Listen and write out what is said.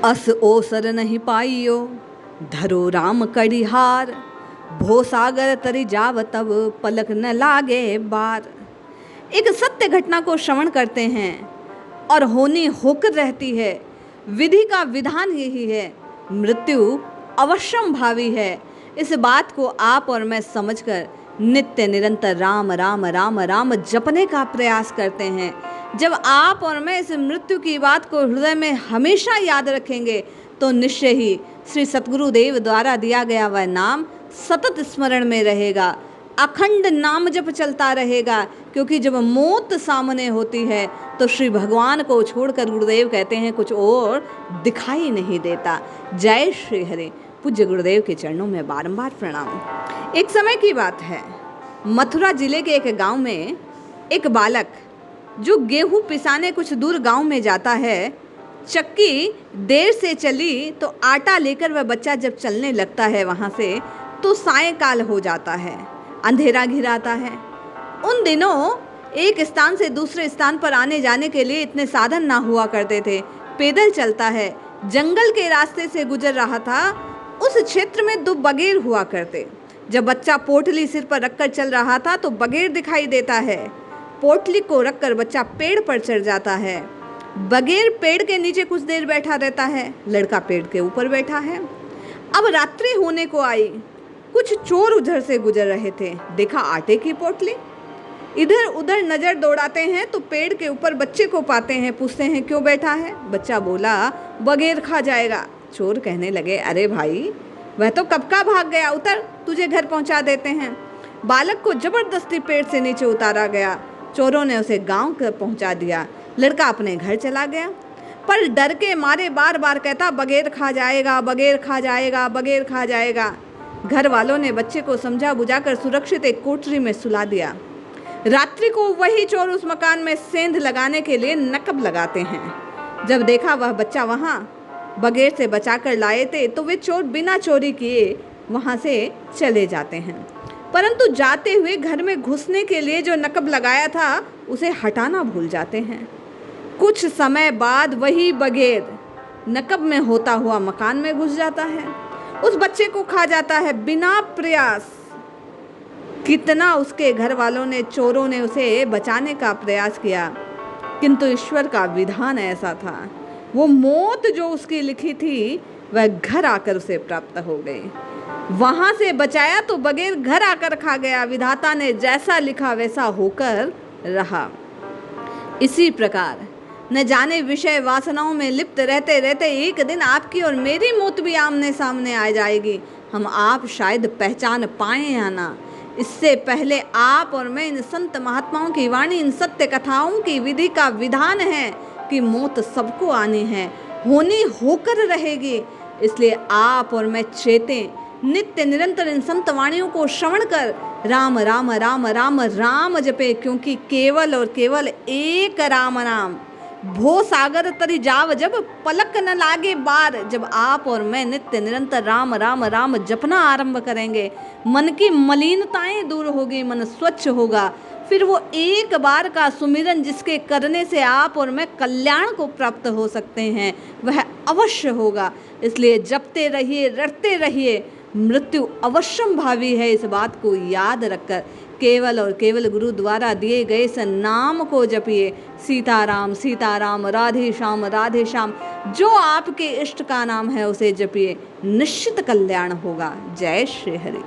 अस ओसर नहीं पाइयो, धरो राम कड़िहार, भो सागर तरी जाव तब, पलक न लागे बार। एक सत्य घटना को श्रवण करते हैं और होनी होकर रहती है। विधि का विधान यही है, मृत्यु अवश्यम भावी है। इस बात को आप और मैं समझकर नित्य निरंतर राम राम राम राम जपने का प्रयास करते हैं। जब आप और मैं इस मृत्यु की बात को हृदय में हमेशा याद रखेंगे तो निश्चय ही श्री सतगुरुदेव द्वारा दिया गया वह नाम सतत स्मरण में रहेगा, अखंड नाम जप चलता रहेगा। क्योंकि जब मौत सामने होती है तो श्री भगवान को छोड़कर गुरुदेव कहते हैं कुछ और दिखाई नहीं देता। जय श्री हरि। पूज्य गुरुदेव के चरणों में बारंबार प्रणाम। एक समय की बात है, मथुरा जिले के एक गांव में एक बालक जो गेहूं पिसाने कुछ दूर गांव में जाता है, चक्की देर से चली तो आटा लेकर वह बच्चा जब चलने लगता है वहां से, तो सायंकाल हो जाता है, अंधेरा घिराता है। उन दिनों एक स्थान से दूसरे स्थान पर आने जाने के लिए इतने साधन ना हुआ करते थे, पैदल चलता है। जंगल के रास्ते से गुजर रहा था। उस क्षेत्र में 2 बगेर हुआ करते। जब बच्चा पोटली सिर पर रखकर चल रहा था तो बगेर दिखाई देता है। पोटली को रखकर बच्चा पेड़ पर चढ़ जाता है। बगेर पेड़ के नीचे कुछ देर बैठा रहता है, लड़का पेड़ के ऊपर बैठा है। अब रात्रि होने को आई, कुछ चोर उधर से गुजर रहे थे, देखा आटे की पोटली, इधर उधर नजर दौड़ाते हैं तो पेड़ के ऊपर बच्चे को पाते हैं। पूछते हैं क्यों बैठा है? बच्चा बोला बगेर खा जाएगा। चोर कहने लगे अरे भाई, वह तो कब का भाग गया, उतर, तुझे घर पहुंचा देते हैं। बालक को जबरदस्ती पेड़ से नीचे उतारा गया। चोरों ने उसे गांव तक पहुंचा दिया। लड़का अपने घर चला गया, पर डर के मारे बार बार कहता बगेर खा जाएगा, बगेर खा जाएगा, बगेर खा जाएगा। घर वालों ने बच्चे को समझा बुझाकर सुरक्षित एक कोठरी में सुला दिया। रात्रि को वही चोर उस मकान में सेंध लगाने के लिए नकब लगाते हैं। जब देखा वह बच्चा वहां बगेर से बचाकर लाए थे तो वे चोर बिना चोरी किए वहां से चले जाते हैं। परंतु जाते हुए घर में घुसने के लिए जो नकब लगाया था उसे हटाना भूल जाते हैं। कुछ समय बाद वही बगेर नकब में होता हुआ मकान में घुस जाता है, उस बच्चे को खा जाता है बिना प्रयास। कितना उसके घर वालों ने, चोरों ने उसे बचाने का प्रयास किया, किंतु ईश्वर का विधान ऐसा था, वो मौत जो उसकी लिखी थी वह घर आकर उसे प्राप्त हो गई। वहां से बचाया तो बगैर घर आकर खा गया। विधाता ने जैसा लिखा वैसा होकर रहा। इसी प्रकार न जाने विषय वासनाओं में लिप्त रहते रहते एक दिन आपकी और मेरी मौत भी आमने सामने आ जाएगी। हम आप शायद पहचान पाएं या ना। इससे पहले आप और मैं इन संत महात्माओं की वाणी, इन सत्य कथाओं की विधि का विधान है कि मौत सबको आनी है, होनी होकर रहेगी। इसलिए आप और मैं चेतें, नित्य निरंतर इन संत वाणियों को श्रवण कर राम राम राम राम राम जपे। क्योंकि केवल और केवल एक राम नाम, भो सागर तरी जाव जब, पलक न लागे बार। जब आप और मैं नित्य निरंतर राम राम राम जपना आरंभ करेंगे, मन की मलिनताएं दूर होगी, मन स्वच्छ होगा। फिर वो एक बार का सुमिरन जिसके करने से आप और मैं कल्याण को प्राप्त हो सकते हैं, वह अवश्य होगा। इसलिए जपते रहिए, रटते रहिए, मृत्यु अवश्यम भावी है। इस बात को याद रखकर केवल और केवल गुरु द्वारा दिए गए इस नाम को जपिए। सीताराम सीताराम, राधे श्याम राधे श्याम, जो आपके इष्ट का नाम है उसे जपिए, निश्चित कल्याण होगा। जय श्री हरि।